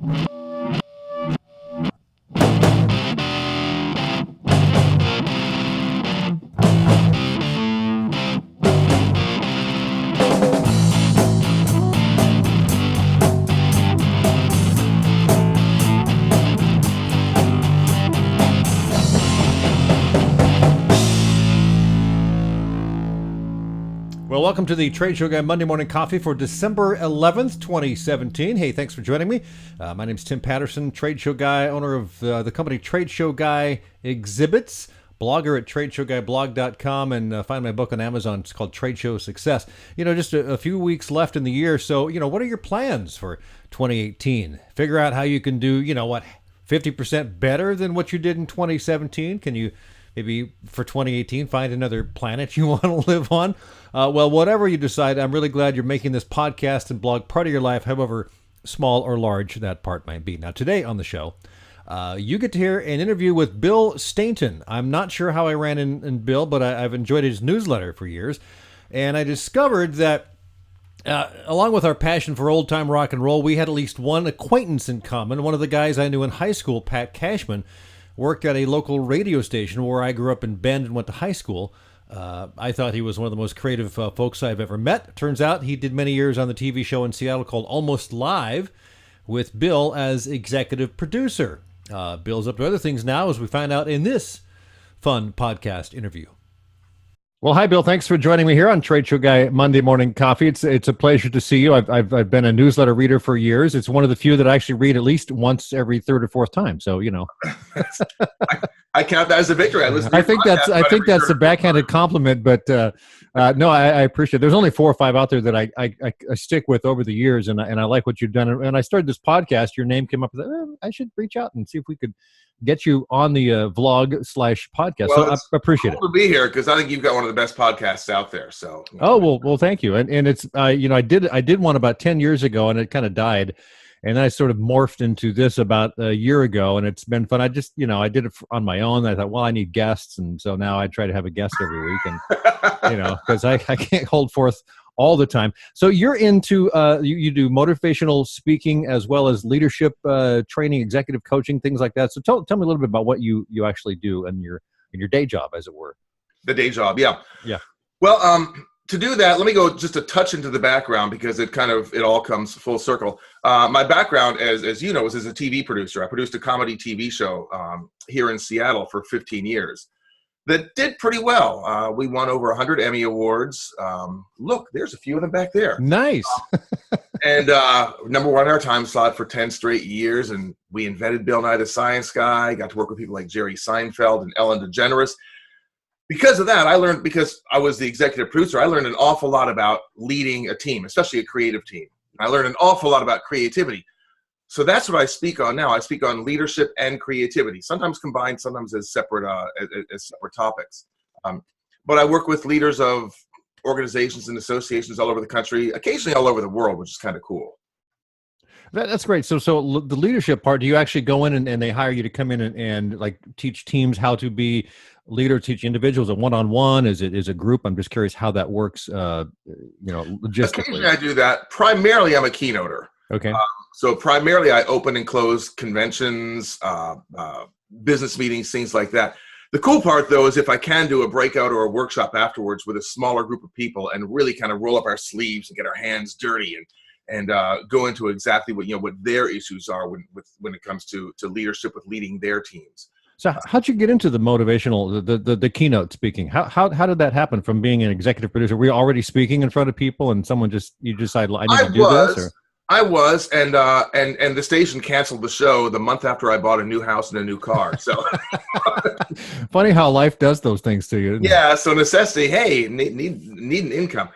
Well, welcome to the Trade Show Guy Monday Morning Coffee for December 11th, 2017. Hey, thanks for joining me. My name's Tim Patterson, Trade Show Guy, owner of the company TradeshowGuy Exhibits, blogger at TradeshowGuyBlog.com, and find my book on Amazon. It's called Trade Show Success. You know, just a few weeks left in the year, so, you know, what are your plans for 2018? Figure out how you can do, 50% better than what you did in 2017? Can you maybe for 2018 find another planet you want to live on? Well, whatever you decide, I'm really glad you're making this podcast and blog part of your life, however small or large that part might be. Now, today on the show, you get to hear an interview with Bill Stainton. I'm not sure how I ran in Bill, but I've enjoyed his newsletter for years. And I discovered that along with our passion for old-time rock and roll, we had at least one acquaintance in common. One of the guys I knew in high school, Pat Cashman, worked at a local radio station where I grew up in Bend and went to high school. I thought he was one of the most creative folks I've ever met. Turns out he did many years on the TV show in Seattle called Almost Live with Bill as executive producer. Bill's up to other things now, as we find out in this fun podcast interview. Well, hi, Bill. Thanks for joining me here on Trade Show Guy Monday Morning Coffee. It's a pleasure to see you. I've been a newsletter reader for years. It's one of the few that I actually read at least once every third or fourth time. So, I count that as a victory. I think that's a backhanded compliment, but no, I appreciate it. There's only 4 or 5 out there that I stick with over the years, and I like what you've done. And I started this podcast. Your name came up. I should reach out and see if we could get you on the vlog/podcast. Well, so I appreciate it. To be here because I think you've got one of the best podcasts out there. So well, thank you. And it's I did one about 10 years ago, and it kind of died, and then I sort of morphed into this about a year ago, and it's been fun. I just I did it on my own. I thought, well, I need guests, and so now I try to have a guest every week, and because I can't hold forth all the time. So you're into you do motivational speaking as well as leadership training, executive coaching, things like that. So tell me a little bit about what you actually do in your day job, as it were. The day job, yeah. Well, to do that, let me go just a touch into the background because it all comes full circle. My background, as you know, is as a TV producer. I produced a comedy TV show here in Seattle for 15 years. That did pretty well. We won over 100 Emmy Awards. Look, there's a few of them back there. Nice. And number one in our time slot for 10 straight years. And we invented Bill Nye the Science Guy. Got to work with people like Jerry Seinfeld and Ellen DeGeneres. Because of that, because I was the executive producer, I learned an awful lot about leading a team, especially a creative team. I learned an awful lot about creativity. So that's what I speak on now. I speak on leadership and creativity, sometimes combined, sometimes as separate topics. But I work with leaders of organizations and associations all over the country, occasionally all over the world, which is kind of cool. That's great. So the leadership part, do you actually go in and they hire you to come in and like teach teams how to be leader, teach individuals a one-on-one? Is it a group? I'm just curious how that works, logistically. Occasionally I do that. Primarily, I'm a keynoter. Okay. So primarily I open and close conventions, business meetings, things like that. The cool part, though, is if I can do a breakout or a workshop afterwards with a smaller group of people and really kind of roll up our sleeves and get our hands dirty and go into exactly what their issues are when it comes to leadership with leading their teams. So how'd you get into the motivational, the keynote speaking? How did that happen from being an executive producer? Were you already speaking in front of people and you decided I need to do this? Or? I was, and the station canceled the show the month after I bought a new house and a new car. So funny how life does those things to you. Yeah. So necessity. Hey, need an income.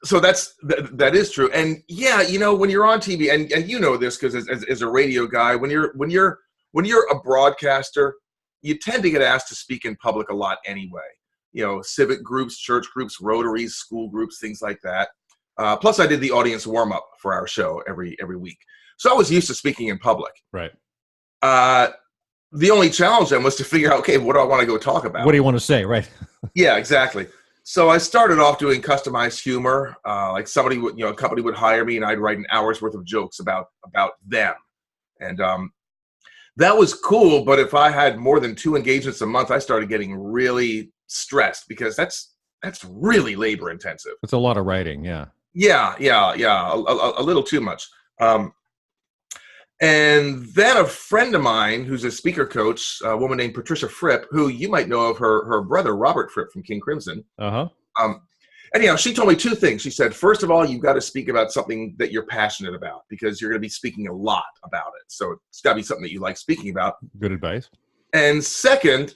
So that is true. And yeah, when you're on TV, and you know this because as a radio guy, when you're a broadcaster, you tend to get asked to speak in public a lot anyway. Civic groups, church groups, Rotaries, school groups, things like that. Plus, I did the audience warm-up for our show every week. So I was used to speaking in public. Right. The only challenge then was to figure out, okay, what do I want to go talk about? What do you want to say? Right. Yeah, exactly. So I started off doing customized humor. Like a company would hire me and I'd write an hour's worth of jokes about them. And that was cool, but if I had more than 2 engagements a month, I started getting really stressed because that's really labor intensive. It's a lot of writing, yeah. Yeah, a little too much. And then a friend of mine who's a speaker coach, a woman named Patricia Fripp, who you might know of her brother, Robert Fripp from King Crimson. Anyhow, she told me 2 things. She said, first of all, you've got to speak about something that you're passionate about because you're going to be speaking a lot about it. So it's got to be something that you like speaking about. Good advice. And second,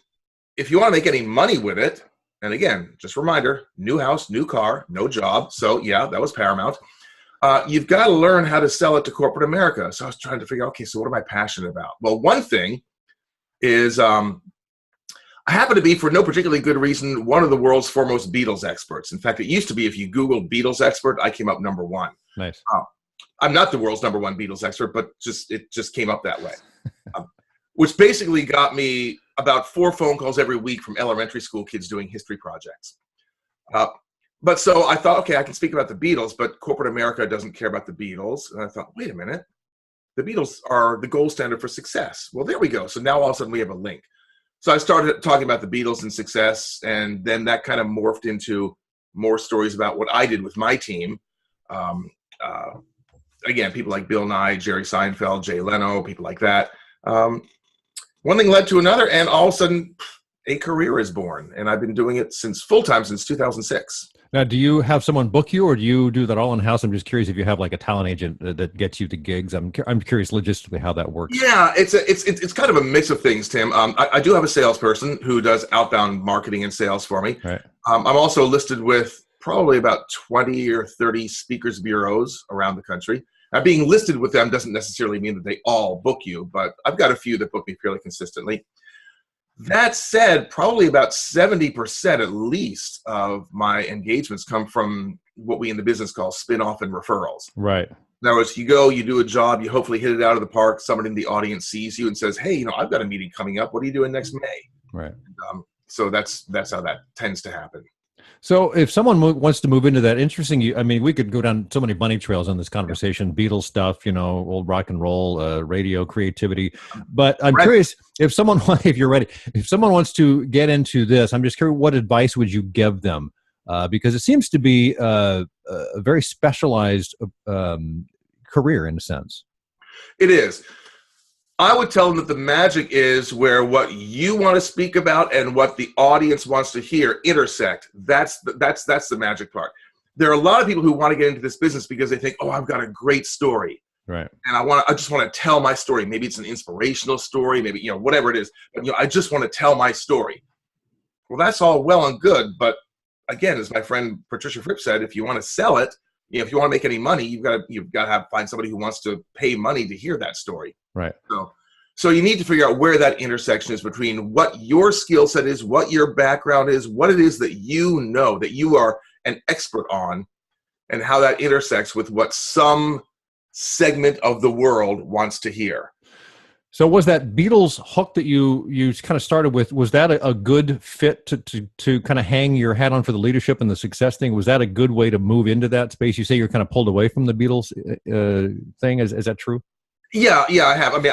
if you want to make any money with it, and again, just a reminder, new house, new car, no job. So yeah, that was paramount. You've got to learn how to sell it to corporate America. So I was trying to figure out, okay, so what am I passionate about? Well, one thing is I happen to be, for no particularly good reason, one of the world's foremost Beatles experts. In fact, it used to be if you Googled Beatles expert, I came up #1. Nice. I'm not the world's #1 Beatles expert, but it just came up that way, which basically got me about 4 phone calls every week from elementary school kids doing history projects. But so I thought, okay, I can speak about the Beatles, but corporate America doesn't care about the Beatles. And I thought, wait a minute, the Beatles are the gold standard for success. Well, there we go. So now all of a sudden we have a link. So I started talking about the Beatles and success, and then that kind of morphed into more stories about what I did with my team. Again, people like Bill Nye, Jerry Seinfeld, Jay Leno, people like that. One thing led to another, and all of a sudden, a career is born. And I've been doing it full-time since 2006. Now, do you have someone book you, or do you do that all in-house? I'm just curious if you have like a talent agent that gets you to gigs. I'm curious logistically how that works. Yeah, it's kind of a mix of things, Tim. I do have a salesperson who does outbound marketing and sales for me. Right. I'm also listed with probably about 20 or 30 speakers bureaus around the country. Now, being listed with them doesn't necessarily mean that they all book you, but I've got a few that book me fairly consistently. That said, probably about 70% at least of my engagements come from what we in the business call spin-off and referrals. Right. In other words, you go, you do a job, you hopefully hit it out of the park, somebody in the audience sees you and says, hey, I've got a meeting coming up. What are you doing next May? Right. So that's how that tends to happen. So if someone wants to move into that, interesting, I mean, we could go down so many bunny trails on this conversation, Beatles stuff, old rock and roll, radio, creativity. But I'm curious, if you're ready, if someone wants to get into this, I'm just curious, what advice would you give them? Because it seems to be a very specialized career in a sense. It is. I would tell them that the magic is where what you want to speak about and what the audience wants to hear intersect. That's the magic part. There are a lot of people who want to get into this business because they think, oh, I've got a great story. Right. And I just want to tell my story. Maybe it's an inspirational story, maybe, whatever it is. But, I just want to tell my story. Well, that's all well and good. But again, as my friend Patricia Fripp said, if you want to sell it, if you want to make any money, you've got to find somebody who wants to pay money to hear that story. Right. So you need to figure out where that intersection is between what your skill set is, what your background is, what it is that you know that you are an expert on, and how that intersects with what some segment of the world wants to hear. So was that Beatles hook that you kind of started with, was that a good fit to kind of hang your hat on for the leadership and the success thing? Was that a good way to move into that space? You say you're kind of pulled away from the Beatles thing. Is that true? Yeah, I have. I mean,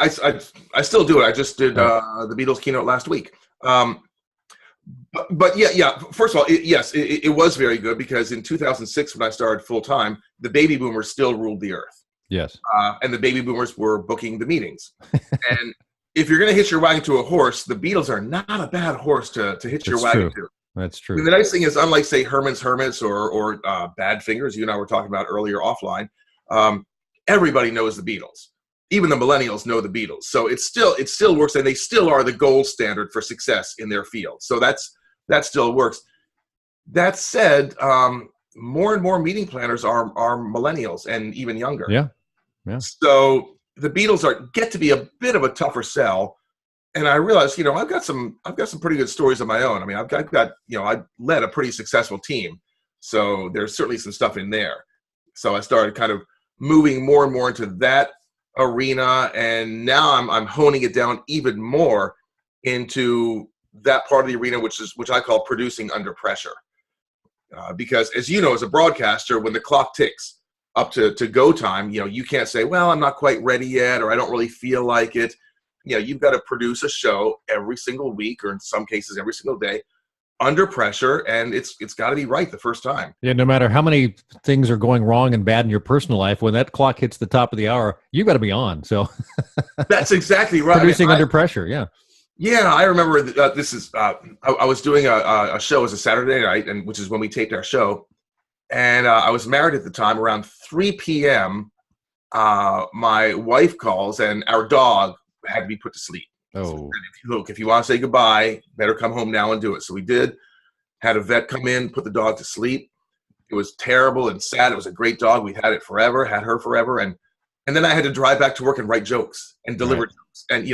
I still do it. I just did the Beatles keynote last week. But yeah. First of all, it was very good because in 2006, when I started full time, the baby boomers still ruled the earth. Yes. And the baby boomers were booking the meetings. And if you're going to hitch your wagon to a horse, the Beatles are not a bad horse to hitch your wagon to. That's true. I mean, the nice thing is, unlike, say, Herman's Hermits or Badfingers, you and I were talking about earlier offline, everybody knows the Beatles. Even the millennials know the Beatles. So it still works, and they still are the gold standard for success in their field. So that still works. That said, more and more meeting planners are millennials and even younger. Yeah. So the Beatles get to be a bit of a tougher sell. And I realized, I've got some pretty good stories of my own. I mean, I've got I led a pretty successful team. So there's certainly some stuff in there. So I started kind of moving more and more into that arena. And now I'm honing it down even more into that part of the arena, which I call producing under pressure. Because as you know, as a broadcaster, when the clock ticks, up to go time, you can't say, well, I'm not quite ready yet, or I don't really feel like it. You've got to produce a show every single week, or in some cases every single day, under pressure, and it's got to be right the first time. Yeah, no matter how many things are going wrong and bad in your personal life, when that clock hits the top of the hour, you've got to be on. So that's exactly right. Producing under pressure, yeah. Yeah, I remember this is I was doing a show as a Saturday night, and which is when we taped our show, and I was married at the time. Around 3 p.m., my wife calls, and our dog had to be put to sleep. Oh, So, if you want to say goodbye, better come home now and do it. So we did. Had a vet come in, put the dog to sleep. It was terrible and sad. It was a great dog. We had it forever, had her forever, and then I had to drive back to work and write jokes and deliver jokes. And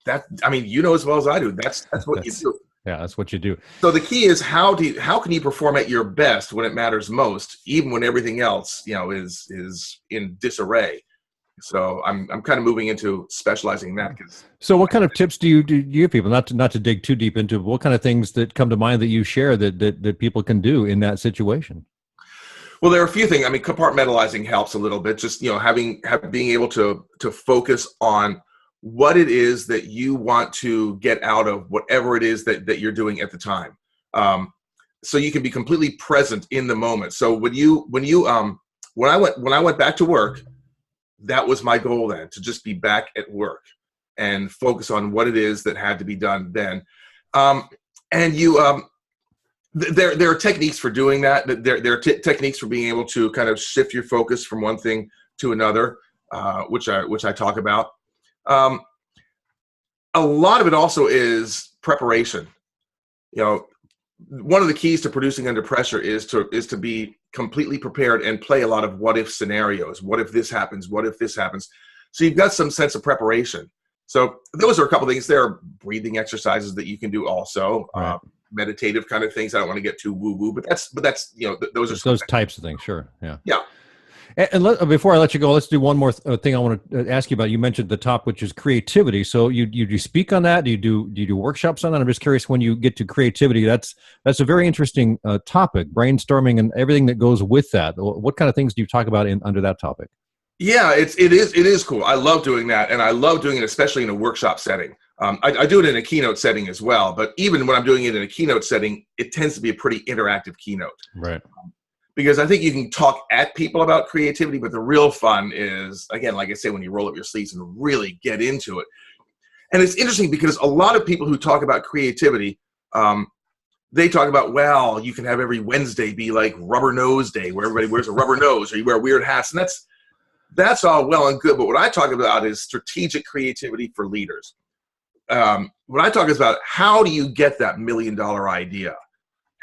that. I mean, as well as I do. That's what you do. Yeah, that's what you do. So the key is how can you perform at your best when it matters most, even when everything else is in disarray. So I'm kind of moving into specializing in that. So what kind of tips do you give people, not to dig too deep into, what kind of things that come to mind that you share that people can do in that situation? Well, there are a few things. I mean, compartmentalizing helps a little bit. Just being able to focus on what it is that you want to get out of whatever it is that you're doing at the time. So you can be completely present in the moment. So when I went back to work, that was my goal then, to just be back at work and focus on what it is that had to be done then. There are techniques for doing that. There are techniques for being able to kind of shift your focus from one thing to another, which I talk about. A lot of it also is preparation. One of the keys to producing under pressure is to be completely prepared and play a lot of what if scenarios. What if this happens? What if this happens? So you've got some sense of preparation. So those are a couple things. There are breathing exercises that you can do also, right. Meditative kind of things. I don't want to get too woo woo, but that's those are those types of things. Sure. Yeah. Yeah. And before I let you go, let's do one more thing I want to ask you about. You mentioned the top, which is creativity. So you speak on that? Do you do workshops on that? I'm just curious, when you get to creativity, that's a very interesting topic, brainstorming and everything that goes with that. What kind of things do you talk about under that topic? Yeah, it is cool. I love doing that, and I love doing it especially in a workshop setting. I do it in a keynote setting as well, but even when I'm doing it in a keynote setting, it tends to be a pretty interactive keynote. Right. Because I think you can talk at people about creativity, but the real fun is, again, like I say, when you roll up your sleeves and really get into it. And it's interesting because a lot of people who talk about creativity, they talk about, well, you can have every Wednesday be like Rubber Nose Day, where everybody wears a rubber nose, or you wear weird hats. And that's all well and good. But what I talk about is strategic creativity for leaders. What I talk is about, how do you get that $1 million idea?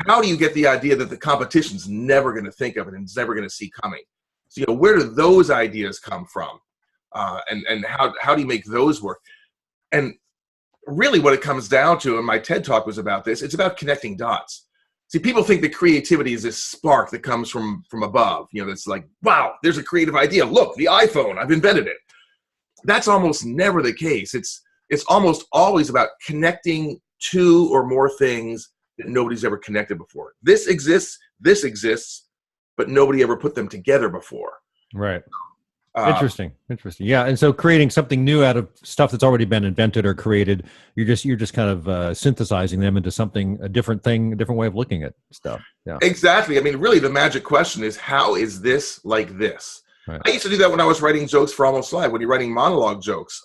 How do you get the idea that the competition's never going to think of it and is never going to see coming? So, where do those ideas come from? And how do you make those work? And really what it comes down to, and my TED Talk was about this, it's about connecting dots. See, people think that creativity is this spark that comes from above. That's like, wow, there's a creative idea. Look, the iPhone, I've invented it. That's almost never the case. It's almost always about connecting two or more things that nobody's ever connected before. This exists, but nobody ever put them together before. Right. Interesting. Yeah. And so creating something new out of stuff that's already been invented or created, you're just kind of synthesizing them into something, a different thing, a different way of looking at stuff. Yeah. Exactly. I mean, really the magic question is, how is this like this? Right. I used to do that when I was writing jokes for Almost Live. When you're writing monologue jokes,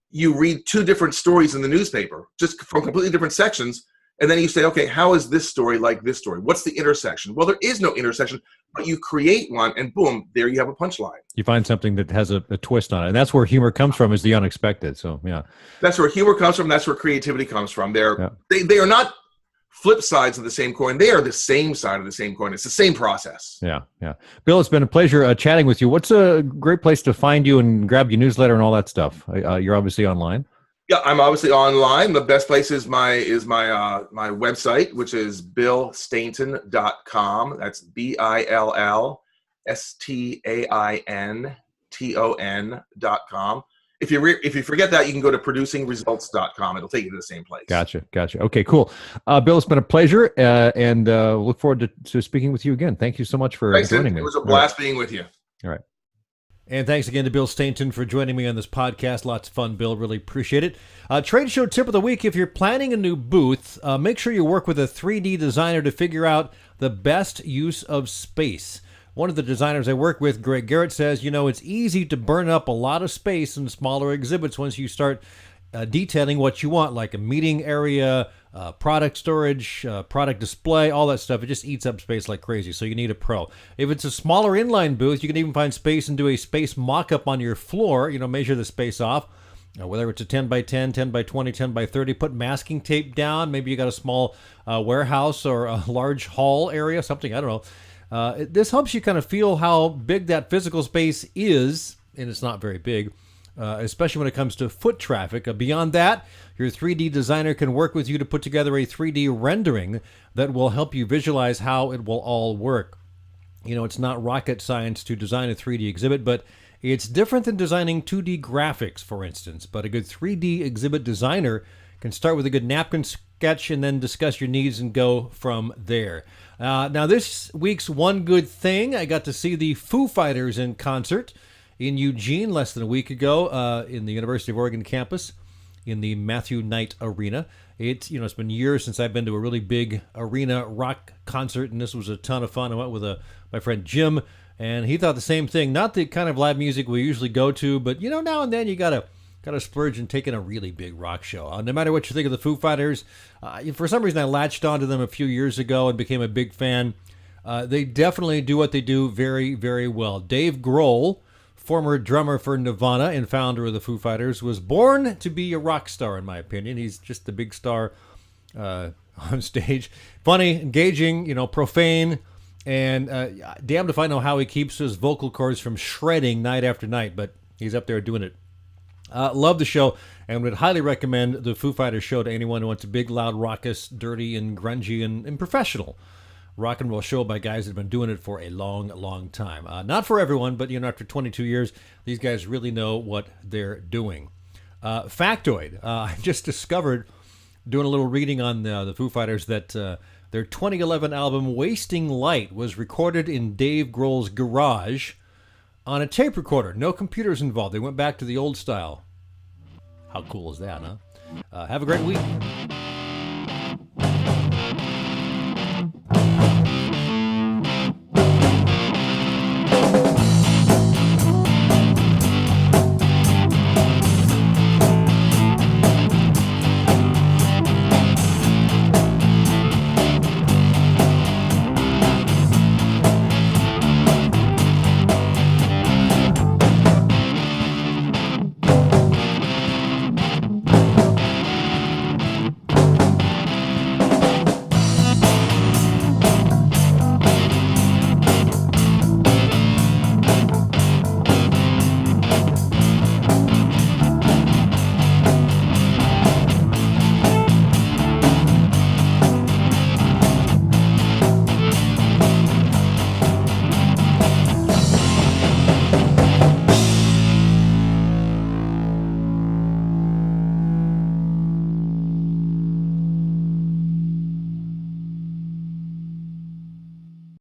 you read two different stories in the newspaper, just from completely different sections. And then you say, okay, how is this story like this story? What's the intersection? Well, there is no intersection, but you create one, and boom, there you have a punchline. You find something that has a twist on it. And that's where humor comes from, is the unexpected. So, yeah. That's where humor comes from. That's where creativity comes from. They are not flip sides of the same coin. They are the same side of the same coin. It's the same process. Yeah. Bill, it's been a pleasure chatting with you. What's a great place to find you and grab your newsletter and all that stuff? You're obviously online. Yeah, I'm obviously online. The best place is my my website, which is billstainton.com. That's BillStainton.com. if you forget that, you can go to producingresults.com. It'll take you to the same place. Gotcha. Okay, cool. Bill, it's been a pleasure, and look forward to speaking with you again. Thank you so much for joining me. It was a blast being with you. All right. And thanks again to Bill Stainton for joining me on this podcast. Lots of fun, Bill. Really appreciate it. Trade show tip of the week: if you're planning a new booth, make sure you work with a 3D designer to figure out the best use of space. One of the designers I work with, Greg Garrett, says, it's easy to burn up a lot of space in smaller exhibits once you start detailing what you want, like a meeting area, product storage, product display, all that stuff. It just eats up space like crazy, so you need a pro. If it's a smaller inline booth, you can even find space and do a space mock-up on your floor, measure the space off. Whether it's a 10 by 10, 10 by 20, 10 by 30, put masking tape down. Maybe you got a small warehouse or a large hall area, something, I don't know. This helps you kind of feel how big that physical space is, and it's not very big, especially when it comes to foot traffic. Beyond that, your 3D designer can work with you to put together a 3D rendering that will help you visualize how it will all work. It's not rocket science to design a 3D exhibit, but it's different than designing 2D graphics, for instance. But a good 3D exhibit designer can start with a good napkin sketch and then discuss your needs and go from there. Now, this week's one good thing, I got to see the Foo Fighters in concert in Eugene less than a week ago in the University of Oregon campus in the Matthew Knight Arena. It's been years since I've been to a really big arena rock concert, and this was a ton of fun. I went with my friend Jim, and he thought the same thing. Not the kind of live music we usually go to, but now and then you gotta splurge and take in a really big rock show. No matter what you think of the Foo Fighters, for some reason I latched onto them a few years ago and became a big fan. They definitely do what they do very, very well. Dave Grohl, former drummer for Nirvana and founder of the Foo Fighters, was born to be a rock star, in my opinion. He's just a big star on stage. Funny, engaging, profane, and damned if I know how he keeps his vocal cords from shredding night after night, but he's up there doing it. Love the show, and would highly recommend the Foo Fighters show to anyone who wants a big, loud, raucous, dirty, and grungy, and professional rock and roll show by guys that have been doing it for a long, long time. Not for everyone, but after 22 years, these guys really know what they're doing. Factoid, I just discovered, doing a little reading on the Foo Fighters, that their 2011 album Wasting Light was recorded in Dave Grohl's garage on a tape recorder. No computers involved. They went back to the old style. How cool is that, huh? Have a great week.